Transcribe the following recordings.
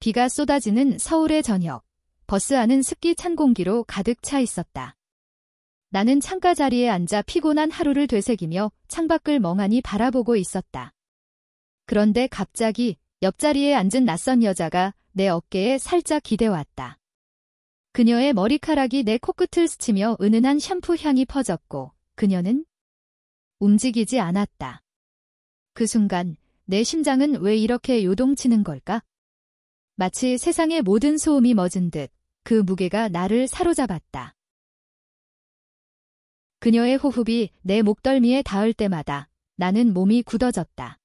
비가 쏟아지는 서울의 저녁. 버스 안은 습기 찬 공기로 가득 차 있었다. 나는 창가 자리에 앉아 피곤한 하루를 되새기며 창밖을 멍하니 바라보고 있었다. 그런데 갑자기 옆자리에 앉은 낯선 여자가 내 어깨에 살짝 기대왔다. 그녀의 머리카락이 내 코끝을 스치며 은은한 샴푸 향이 퍼졌고 그녀는 움직이지 않았다. 그 순간 내 심장은 왜 이렇게 요동치는 걸까? 마치 세상의 모든 소음이 멎은 듯 그 무게가 나를 사로잡았다. 그녀의 호흡이 내 목덜미에 닿을 때마다 나는 몸이 굳어졌다.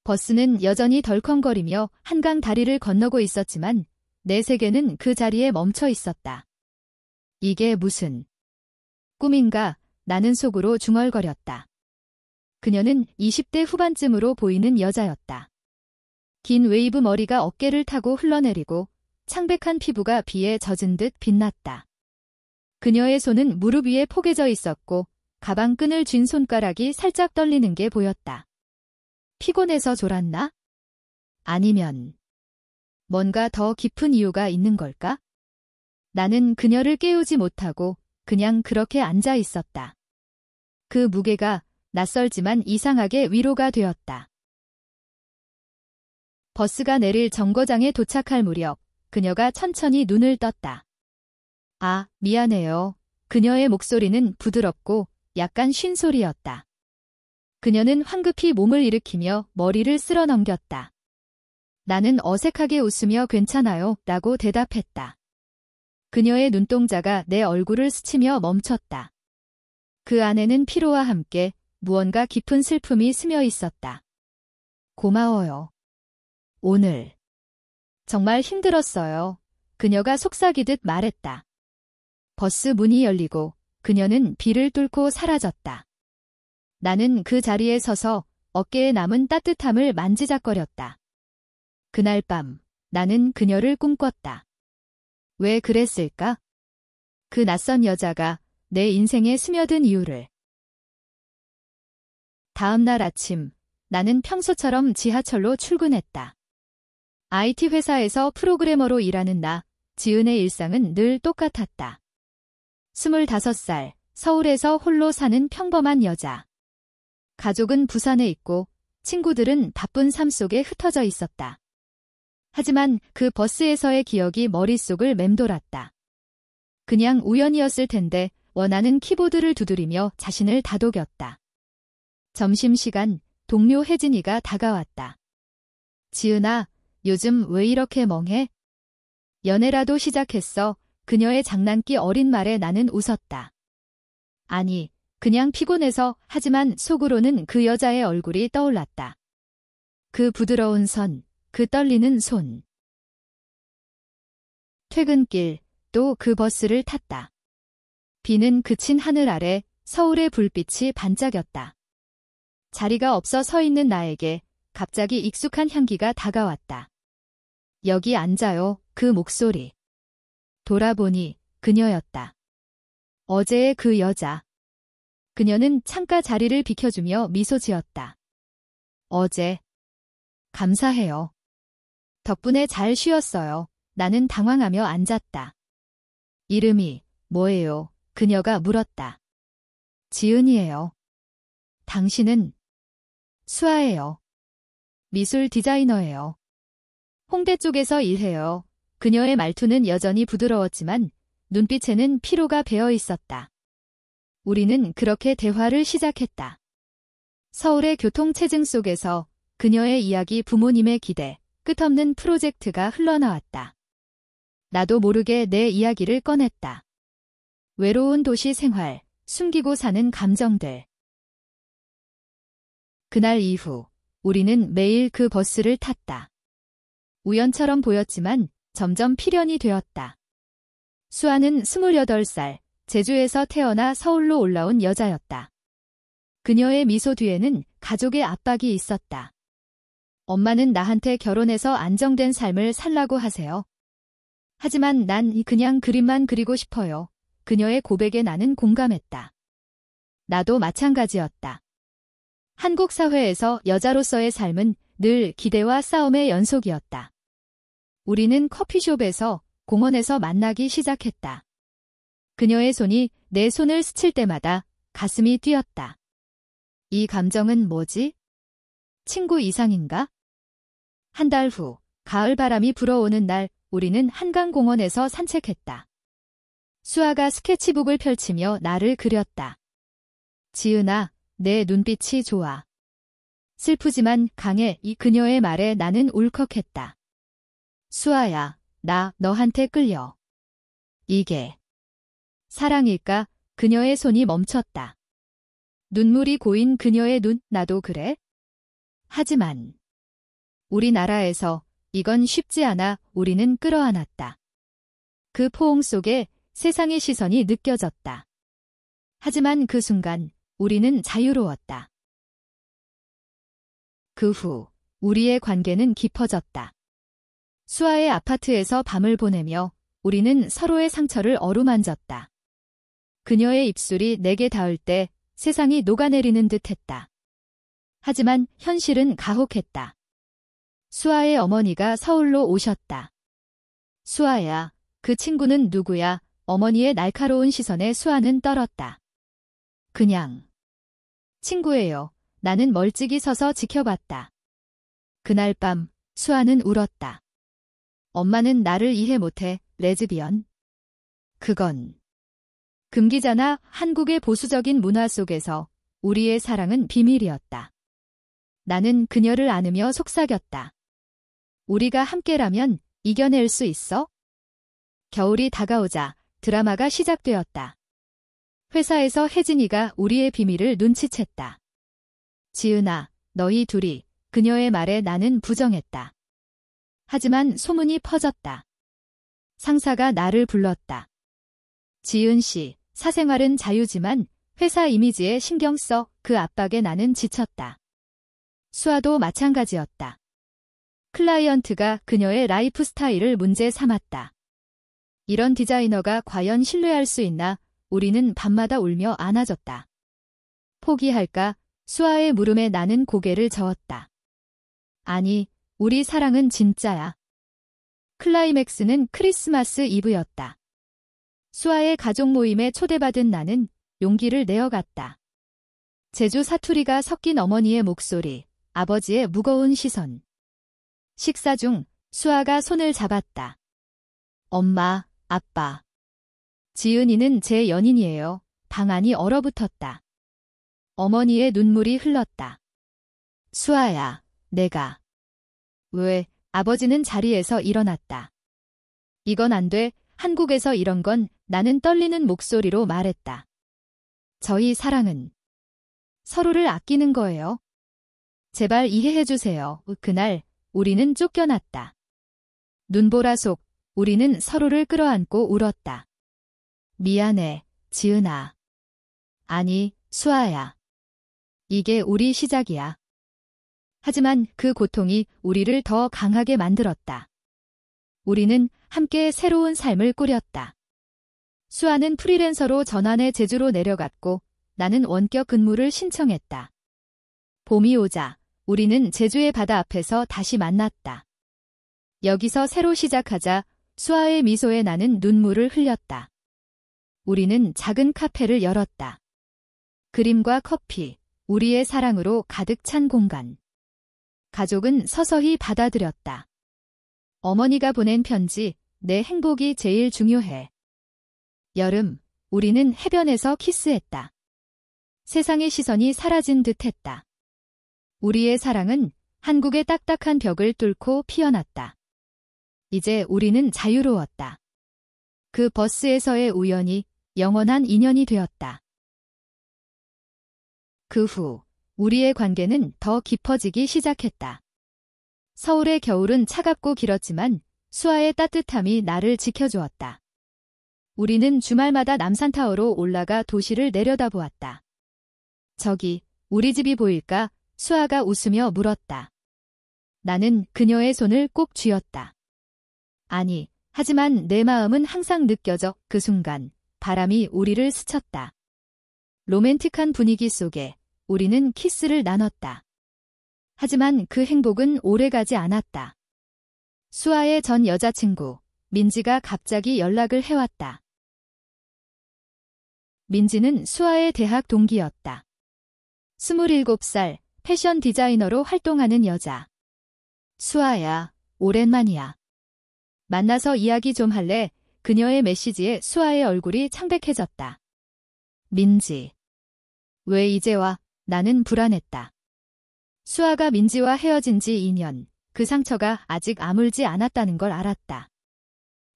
버스는 여전히 덜컹거리며 한강 다리를 건너고 있었지만 내 세계는 그 자리에 멈춰 있었다. 이게 무슨 꿈인가? 나는 속으로 중얼거렸다. 그녀는 20대 후반쯤으로 보이는 여자였다. 긴 웨이브 머리가 어깨를 타고 흘러내리고 창백한 피부가 비에 젖은 듯 빛났다. 그녀의 손은 무릎 위에 포개져 있었고 가방 끈을 쥔 손가락이 살짝 떨리는 게 보였다. 피곤해서 졸았나? 아니면 뭔가 더 깊은 이유가 있는 걸까? 나는 그녀를 깨우지 못하고 그냥 그렇게 앉아 있었다. 그 무게가 낯설지만 이상하게 위로가 되었다. 버스가 내릴 정거장에 도착할 무렵 그녀가 천천히 눈을 떴다. 아, 미안해요. 그녀의 목소리는 부드럽고 약간 쉰 소리였다. 그녀는 황급히 몸을 일으키며 머리를 쓸어 넘겼다. 나는 어색하게 웃으며 괜찮아요 라고 대답했다. 그녀의 눈동자가 내 얼굴을 스치며 멈췄다. 그 안에는 피로와 함께 무언가 깊은 슬픔이 스며 있었다. 고마워요. 오늘 정말 힘들었어요. 그녀가 속삭이듯 말했다. 버스 문이 열리고 그녀는 비를 뚫고 사라졌다. 나는 그 자리에 서서 어깨에 남은 따뜻함을 만지작거렸다. 그날 밤 나는 그녀를 꿈꿨다. 왜 그랬을까? 그 낯선 여자가 내 인생에 스며든 이유를. 다음 날 아침 나는 평소처럼 지하철로 출근했다. IT 회사에서 프로그래머로 일하는 나, 지은의 일상은 늘 똑같았다. 25살, 서울에서 홀로 사는 평범한 여자. 가족은 부산에 있고 친구들은 바쁜 삶 속에 흩어져 있었다. 하지만 그 버스에서의 기억이 머릿속을 맴돌았다. 그냥 우연이었을 텐데 원하는 키보드를 두드리며 자신을 다독였다. 점심시간 동료 혜진이가 다가왔다. 지은아, 요즘 왜 이렇게 멍해? 연애라도 시작했어. 그녀의 장난기 어린 말에 나는 웃었다. 아니, 그냥 피곤해서. 하지만 속으로는 그 여자의 얼굴이 떠올랐다. 그 부드러운 선, 그 떨리는 손. 퇴근길, 또 그 버스를 탔다. 비는 그친 하늘 아래 서울의 불빛이 반짝였다. 자리가 없어 서 있는 나에게 갑자기 익숙한 향기가 다가왔다. 여기 앉아요. 그 목소리. 돌아보니 그녀였다. 어제의 그 여자. 그녀는 창가 자리를 비켜주며 미소 지었다. 어제. 감사해요. 덕분에 잘 쉬었어요. 나는 당황하며 앉았다. 이름이 뭐예요? 그녀가 물었다. 지은이에요. 당신은? 수아예요. 미술 디자이너예요. 홍대 쪽에서 일해요. 그녀의 말투는 여전히 부드러웠지만 눈빛에는 피로가 배어 있었다. 우리는 그렇게 대화를 시작했다. 서울의 교통체증 속에서 그녀의 이야기, 부모님의 기대, 끝없는 프로젝트가 흘러나왔다. 나도 모르게 내 이야기를 꺼냈다. 외로운 도시 생활, 숨기고 사는 감정들. 그날 이후 우리는 매일 그 버스를 탔다. 우연처럼 보였지만 점점 필연이 되었다. 수아는 28살, 제주에서 태어나 서울로 올라온 여자였다. 그녀의 미소 뒤에는 가족의 압박이 있었다. 엄마는 나한테 결혼해서 안정된 삶을 살라고 하세요. 하지만 난 그냥 그림만 그리고 싶어요. 그녀의 고백에 나는 공감했다. 나도 마찬가지였다. 한국 사회에서 여자로서의 삶은 늘 기대와 싸움의 연속이었다. 우리는 커피숍에서, 공원에서 만나기 시작했다. 그녀의 손이 내 손을 스칠 때마다 가슴이 뛰었다. 이 감정은 뭐지? 친구 이상인가? 한 달 후, 가을 바람이 불어오는 날, 우리는 한강공원에서 산책했다. 수아가 스케치북을 펼치며 나를 그렸다. 지은아, 내 눈빛이 좋아. 슬프지만 강해. 이 그녀의 말에 나는 울컥했다. 수아야, 나 너한테 끌려. 이게 사랑일까? 그녀의 손이 멈췄다. 눈물이 고인 그녀의 눈, 나도 그래? 하지만 우리나라에서 이건 쉽지 않아. 우리는 끌어안았다. 그 포옹 속에 세상의 시선이 느껴졌다. 하지만 그 순간 우리는 자유로웠다. 그 후 우리의 관계는 깊어졌다. 수아의 아파트에서 밤을 보내며 우리는 서로의 상처를 어루만졌다. 그녀의 입술이 내게 닿을 때 세상이 녹아내리는 듯했다. 하지만 현실은 가혹했다. 수아의 어머니가 서울로 오셨다. 수아야, 그 친구는 누구야? 어머니의 날카로운 시선에 수아는 떨었다. 그냥 친구예요. 나는 멀찍이 서서 지켜봤다. 그날 밤 수아는 울었다. 엄마는 나를 이해 못해. 레즈비언. 그건 금기잖아. 한국의 보수적인 문화 속에서 우리의 사랑은 비밀이었다. 나는 그녀를 안으며 속삭였다. 우리가 함께라면 이겨낼 수 있어? 겨울이 다가오자 드라마가 시작되었다. 회사에서 혜진이가 우리의 비밀을 눈치챘다. 지은아, 너희 둘이. 그녀의 말에 나는 부정했다. 하지만 소문이 퍼졌다. 상사가 나를 불렀다. 지은 씨, 사생활은 자유지만 회사 이미지에 신경 써. 그 압박에 나는 지쳤다. 수아도 마찬가지였다. 클라이언트가 그녀의 라이프 스타일을 문제 삼았다. 이런 디자이너가 과연 신뢰할 수 있나? 우리는 밤마다 울며 안아줬다. 포기할까? 수아의 물음에 나는 고개를 저었다. 아니, 우리 사랑은 진짜야. 클라이맥스는 크리스마스 이브였다. 수아의 가족 모임에 초대받은 나는 용기를 내어갔다. 제주 사투리가 섞인 어머니의 목소리, 아버지의 무거운 시선. 식사 중 수아가 손을 잡았다. 엄마, 아빠. 지은이는 제 연인이에요. 방 안이 얼어붙었다. 어머니의 눈물이 흘렀다. 수아야, 내가. 왜? 아버지는 자리에서 일어났다. 이건 안 돼. 한국에서 이런 건. 나는 떨리는 목소리로 말했다. 저희 사랑은 서로를 아끼는 거예요. 제발 이해해 주세요. 그날 우리는 쫓겨났다. 눈보라 속 우리는 서로를 끌어안고 울었다. 미안해, 지은아. 아니, 수아야. 이게 우리 시작이야. 하지만 그 고통이 우리를 더 강하게 만들었다. 우리는 함께 새로운 삶을 꾸렸다. 수아는 프리랜서로 전환해 제주로 내려갔고 나는 원격 근무를 신청했다. 봄이 오자 우리는 제주의 바다 앞에서 다시 만났다. 여기서 새로 시작하자. 수아의 미소에 나는 눈물을 흘렸다. 우리는 작은 카페를 열었다. 그림과 커피, 우리의 사랑으로 가득 찬 공간. 가족은 서서히 받아들였다. 어머니가 보낸 편지, 내 행복이 제일 중요해. 여름, 우리는 해변에서 키스했다. 세상의 시선이 사라진 듯했다. 우리의 사랑은 한국의 딱딱한 벽을 뚫고 피어났다. 이제 우리는 자유로웠다. 그 버스에서의 우연이 영원한 인연이 되었다. 그 후 우리의 관계는 더 깊어지기 시작했다. 서울의 겨울은 차갑고 길었지만 수아의 따뜻함이 나를 지켜주었다. 우리는 주말마다 남산타워로 올라가 도시를 내려다보았다. 저기, 우리 집이 보일까? 수아가 웃으며 물었다. 나는 그녀의 손을 꼭 쥐었다. 아니, 하지만 내 마음은 항상 느껴져. 그 순간 바람이 우리를 스쳤다. 로맨틱한 분위기 속에 우리는 키스를 나눴다. 하지만 그 행복은 오래가지 않았다. 수아의 전 여자친구, 민지가 갑자기 연락을 해왔다. 민지는 수아의 대학 동기였다. 27살, 패션 디자이너로 활동하는 여자. 수아야, 오랜만이야. 만나서 이야기 좀 할래? 그녀의 메시지에 수아의 얼굴이 창백해졌다. 민지. 왜 이제 와? 나는 불안했다. 수아가 민지와 헤어진 지 2년, 그 상처가 아직 아물지 않았다는 걸 알았다.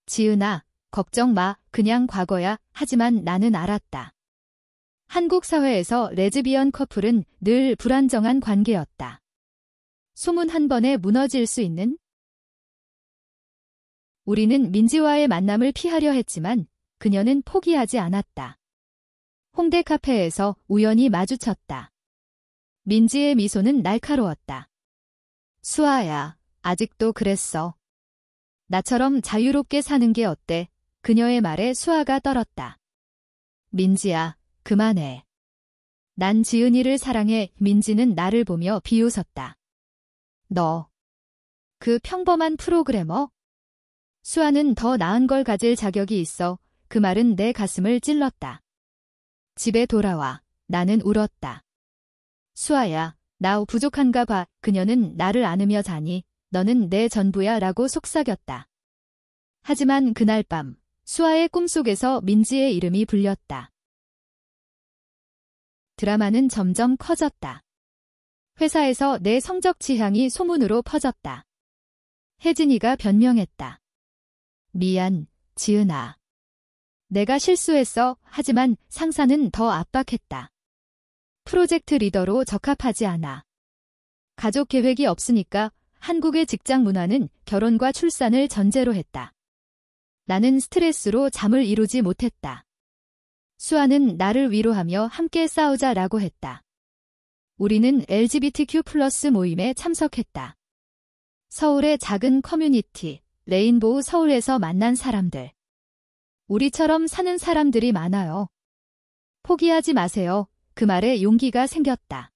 지은아, 걱정 마, 그냥 과거야. 하지만 나는 알았다. 한국 사회에서 레즈비언 커플은 늘 불안정한 관계였다. 소문 한 번에 무너질 수 있는? 우리는 민지와의 만남을 피하려 했지만 그녀는 포기하지 않았다. 홍대 카페에서 우연히 마주쳤다. 민지의 미소는 날카로웠다. 수아야, 아직도 그랬어. 나처럼 자유롭게 사는 게 어때? 그녀의 말에 수아가 떨었다. 민지야, 그만해. 난 지은이를 사랑해. 민지는 나를 보며 비웃었다. 너, 그 평범한 프로그래머? 수아는 더 나은 걸 가질 자격이 있어. 그 말은 내 가슴을 찔렀다. 집에 돌아와. 나는 울었다. 수아야, 나 부족한가 봐. 그녀는 나를 안으며 자니 너는 내 전부야 라고 속삭였다. 하지만 그날 밤 수아의 꿈속에서 민지의 이름이 불렸다. 드라마는 점점 커졌다. 회사에서 내 성적 지향이 소문으로 퍼졌다. 혜진이가 변명했다. 미안, 지은아. 내가 실수했어. 하지만 상사는 더 압박했다. 프로젝트 리더로 적합하지 않아. 가족 계획이 없으니까. 한국의 직장 문화는 결혼과 출산을 전제로 했다. 나는 스트레스로 잠을 이루지 못했다. 수아는 나를 위로하며 함께 싸우자라고 했다. 우리는 LGBTQ+ 모임에 참석했다. 서울의 작은 커뮤니티, 레인보우 서울에서 만난 사람들. 우리처럼 사는 사람들이 많아요. 포기하지 마세요. 그 말에 용기가 생겼다.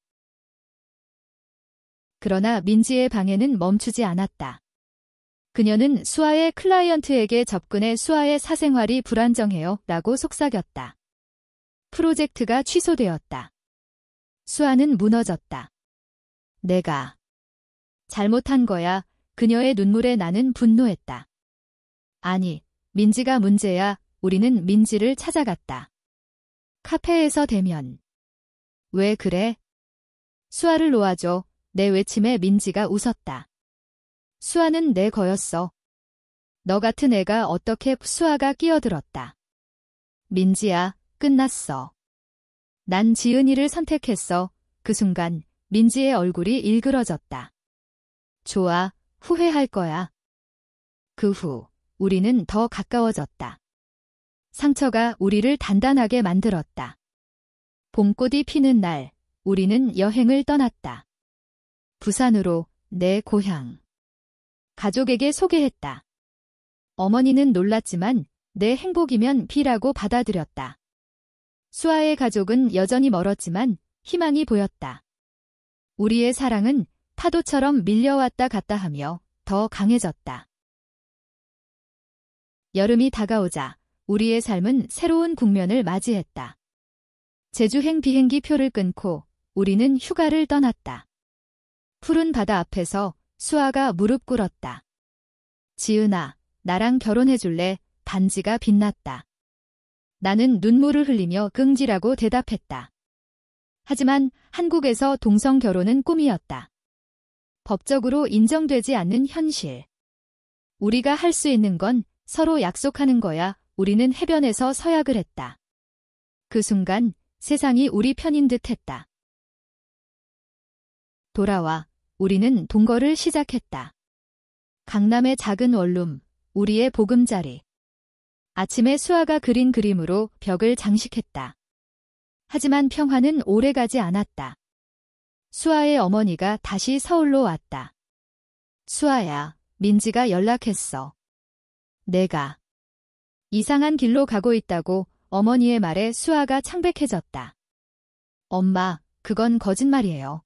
그러나 민지의 방해는 멈추지 않았다. 그녀는 수아의 클라이언트에게 접근해 수아의 사생활이 불안정해요 라고 속삭였다. 프로젝트가 취소되었다. 수아는 무너졌다. 내가 잘못한 거야. 그녀의 눈물에 나는 분노했다. 아니, 민지가 문제야. 우리는 민지를 찾아갔다. 카페에서 대면. 왜 그래? 수아를 놓아줘. 내 외침에 민지가 웃었다. 수아는 내 거였어. 너 같은 애가 어떻게? 수아가 끼어들었다. 민지야, 끝났어. 난 지은이를 선택했어. 그 순간 민지의 얼굴이 일그러졌다. 좋아, 후회할 거야. 그 후 우리는 더 가까워졌다. 상처가 우리를 단단하게 만들었다. 봄꽃이 피는 날, 우리는 여행을 떠났다. 부산으로, 내 고향. 가족에게 소개했다. 어머니는 놀랐지만 내 행복이면 B라고 받아들였다. 수아의 가족은 여전히 멀었지만 희망이 보였다. 우리의 사랑은 파도처럼 밀려왔다 갔다 하며 더 강해졌다. 여름이 다가오자 우리의 삶은 새로운 국면을 맞이했다. 제주행 비행기 표를 끊고 우리는 휴가를 떠났다. 푸른 바다 앞에서 수아가 무릎 꿇었다. 지은아, 나랑 결혼해줄래? 반지가 빛났다. 나는 눈물을 흘리며 긍지라고 대답했다. 하지만 한국에서 동성 결혼은 꿈이었다. 법적으로 인정되지 않는 현실. 우리가 할 수 있는 건 서로 약속하는 거야. 우리는 해변에서 서약을 했다. 그 순간 세상이 우리 편인 듯 했다. 돌아와. 우리는 동거를 시작했다. 강남의 작은 원룸, 우리의 보금자리. 아침에 수아가 그린 그림으로 벽을 장식했다. 하지만 평화는 오래가지 않았다. 수아의 어머니가 다시 서울로 왔다. 수아야, 민지가 연락했어. 내가 이상한 길로 가고 있다고. 어머니의 말에 수아가 창백해졌다. 엄마, 그건 거짓말이에요.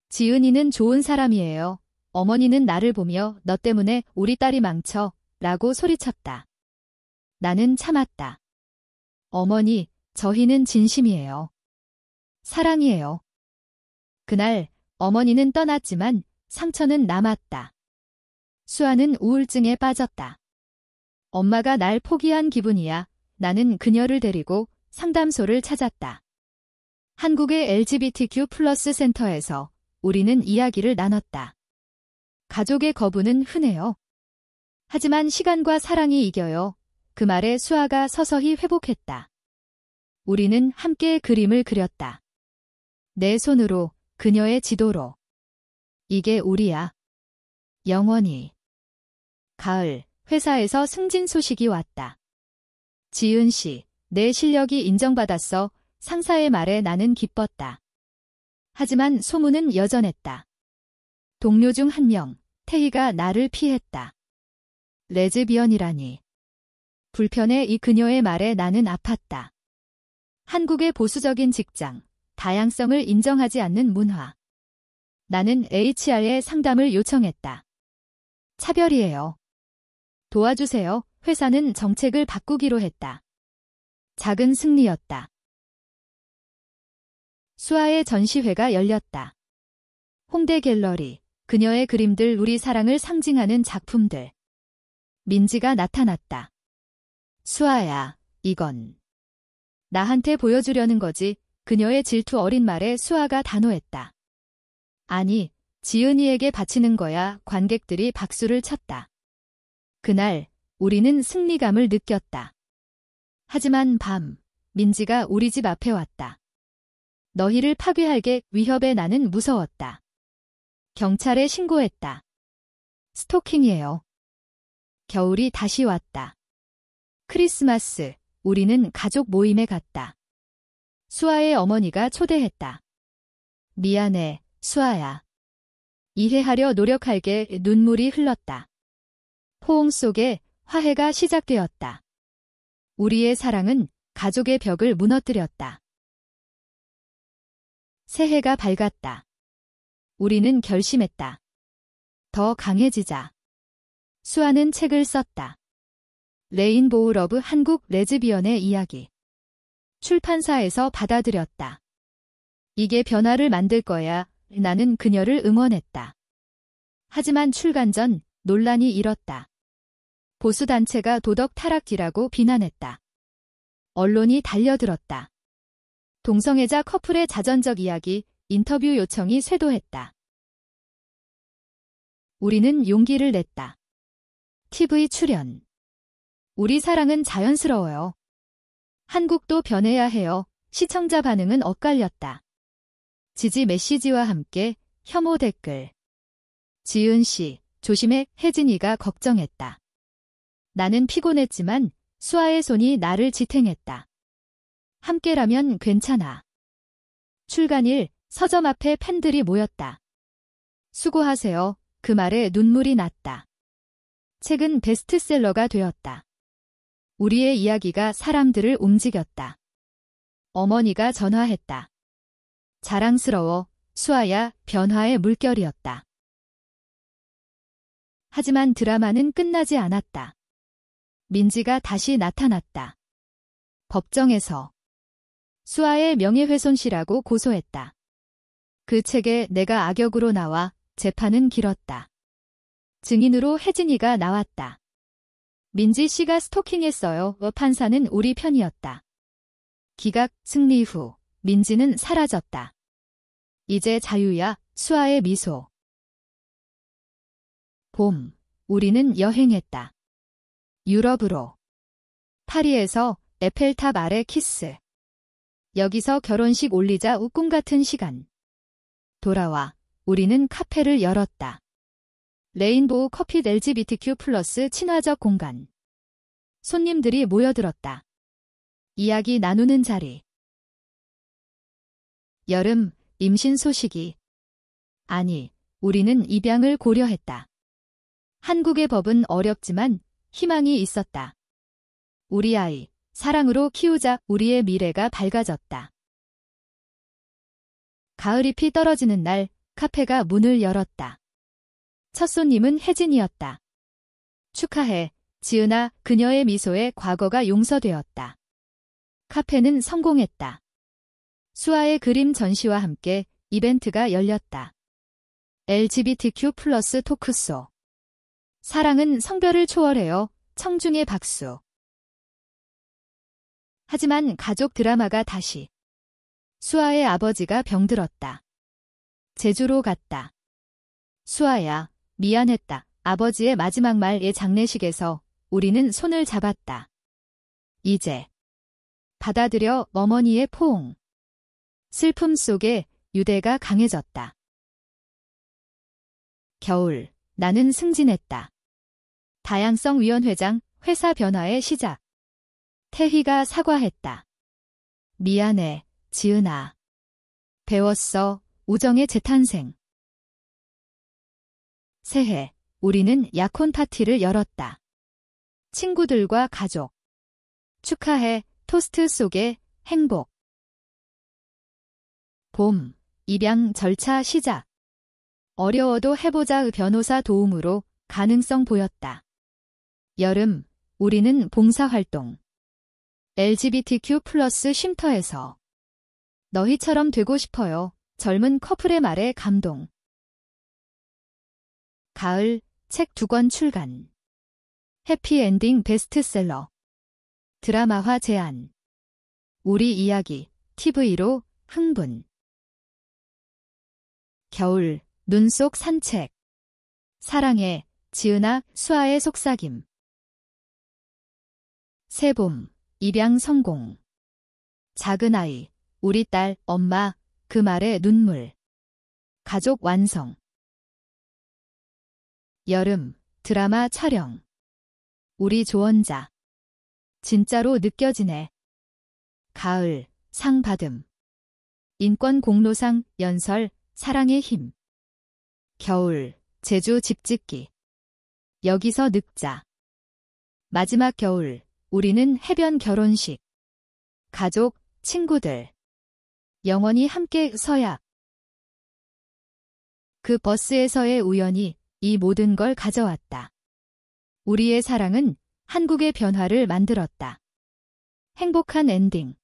지은이는 좋은 사람이에요. 어머니는 나를 보며 너 때문에 우리 딸이 망쳐 라고 소리쳤다. 나는 참았다. 어머니, 저희는 진심이에요. 사랑이에요. 그날 어머니는 떠났지만 상처는 남았다. 수아는 우울증에 빠졌다. 엄마가 날 포기한 기분이야. 나는 그녀를 데리고 상담소를 찾았다. 한국의 LGBTQ+ 센터에서 우리는 이야기를 나눴다. 가족의 거부는 흔해요. 하지만 시간과 사랑이 이겨요. 그 말에 수아가 서서히 회복했다. 우리는 함께 그림을 그렸다. 내 손으로, 그녀의 지도로. 이게 우리야. 영원히. 가을, 회사에서 승진 소식이 왔다. 지은 씨, 내 실력이 인정받았어. 상사의 말에 나는 기뻤다. 하지만 소문은 여전했다. 동료 중 한 명, 태희가 나를 피했다. 레즈비언이라니. 불편해 이 그녀의 말에 나는 아팠다. 한국의 보수적인 직장, 다양성을 인정하지 않는 문화. 나는 HR에 상담을 요청했다. 차별이에요. 도와주세요. 회사는 정책을 바꾸기로 했다. 작은 승리였다. 수아의 전시회가 열렸다. 홍대 갤러리, 그녀의 그림들 우리 사랑을 상징하는 작품들. 민지가 나타났다. 수아야, 이건 나한테 보여주려는 거지. 그녀의 질투 어린 말에 수아가 단호했다. 아니, 지은이에게 바치는 거야. 관객들이 박수를 쳤다. 그날 우리는 승리감을 느꼈다. 하지만 밤, 민지가 우리 집 앞에 왔다. 너희를 파괴할게. 위협에 나는 무서웠다. 경찰에 신고했다. 스토킹이에요. 겨울이 다시 왔다. 크리스마스, 우리는 가족 모임에 갔다. 수아의 어머니가 초대했다. 미안해, 수아야. 이해하려 노력할게. 눈물이 흘렀다. 포옹 속에 화해가 시작되었다. 우리의 사랑은 가족의 벽을 무너뜨렸다. 새해가 밝았다. 우리는 결심했다. 더 강해지자. 수아는 책을 썼다. 레인보우 러브 한국 레즈비언의 이야기. 출판사에서 받아들였다. 이게 변화를 만들 거야. 나는 그녀를 응원했다. 하지만 출간 전 논란이 일었다. 보수단체가 도덕 타락기라고 비난했다. 언론이 달려들었다. 동성애자 커플의 자전적 이야기, 인터뷰 요청이 쇄도했다. 우리는 용기를 냈다. TV 출연. 우리 사랑은 자연스러워요. 한국도 변해야 해요. 시청자 반응은 엇갈렸다. 지지 메시지와 함께 혐오 댓글. 지은 씨, 조심해. 혜진이가 걱정했다. 나는 피곤했지만 수아의 손이 나를 지탱했다. 함께라면 괜찮아. 출간일, 서점 앞에 팬들이 모였다. 수고하세요. 그 말에 눈물이 났다. 책은 베스트셀러가 되었다. 우리의 이야기가 사람들을 움직였다. 어머니가 전화했다. 자랑스러워, 수아야. 변화의 물결이었다. 하지만 드라마는 끝나지 않았다. 민지가 다시 나타났다. 법정에서 수아의 명예훼손시라고 고소했다. 그 책에 내가 악역으로 나와 재판은 길었다. 증인으로 혜진이가 나왔다. 민지 씨가 스토킹했어요. 판사는 우리 편이었다. 기각 승리 후 민지는 사라졌다. 이제 자유야. 수아의 미소. 봄, 우리는 여행했다. 유럽으로. 파리에서 에펠탑 아래 키스. 여기서 결혼식 올리자. 꿈 같은 시간. 돌아와. 우리는 카페를 열었다. 레인보우 커피 LGBTQ+ 친화적 공간. 손님들이 모여들었다. 이야기 나누는 자리. 여름, 임신 소식이. 아니, 우리는 입양을 고려했다. 한국의 법은 어렵지만 희망이 있었다. 우리 아이, 사랑으로 키우자. 우리의 미래가 밝아졌다. 가을잎이 떨어지는 날, 카페가 문을 열었다. 첫 손님은 혜진이었다. 축하해, 지은아. 그녀의 미소에 과거가 용서되었다. 카페는 성공했다. 수아의 그림 전시와 함께 이벤트가 열렸다. LGBTQ+ 토크쇼. 사랑은 성별을 초월해요. 청중의 박수. 하지만 가족 드라마가 다시. 수아의 아버지가 병들었다. 제주로 갔다. 수아야, 미안했다. 아버지의 마지막 말의 장례식에서 우리는 손을 잡았다. 이제 받아들여. 어머니의 포옹. 슬픔 속에 유대가 강해졌다. 겨울, 나는 승진했다. 다양성위원회장, 회사 변화의 시작. 태희가 사과했다. 미안해, 지은아. 배웠어, 우정의 재탄생. 새해, 우리는 약혼 파티를 열었다. 친구들과 가족. 축하해, 토스트 속의 행복. 봄, 입양 절차 시작. 어려워도 해보자의 변호사 도움으로 가능성 보였다. 여름, 우리는 봉사활동. LGBTQ+ 쉼터에서. 너희처럼 되고 싶어요. 젊은 커플의 말에 감동. 가을, 책 2권 출간. 해피엔딩 베스트셀러. 드라마화 제안. 우리 이야기, TV로 흥분. 겨울, 눈 속 산책. 사랑해, 지은아. 수아의 속삭임. 새봄, 입양 성공. 작은 아이, 우리 딸, 엄마. 그 말에 눈물. 가족 완성. 여름, 드라마 촬영. 우리 조언자. 진짜로 느껴지네. 가을, 상 받음. 인권 공로상, 연설, 사랑의 힘. 겨울, 제주 집짓기. 여기서 늙자. 마지막 겨울, 우리는 해변 결혼식. 가족, 친구들. 영원히 함께 서약. 그 버스에서의 우연이 이 모든 걸 가져왔다. 우리의 사랑은 한국의 변화를 만들었다. 행복한 엔딩.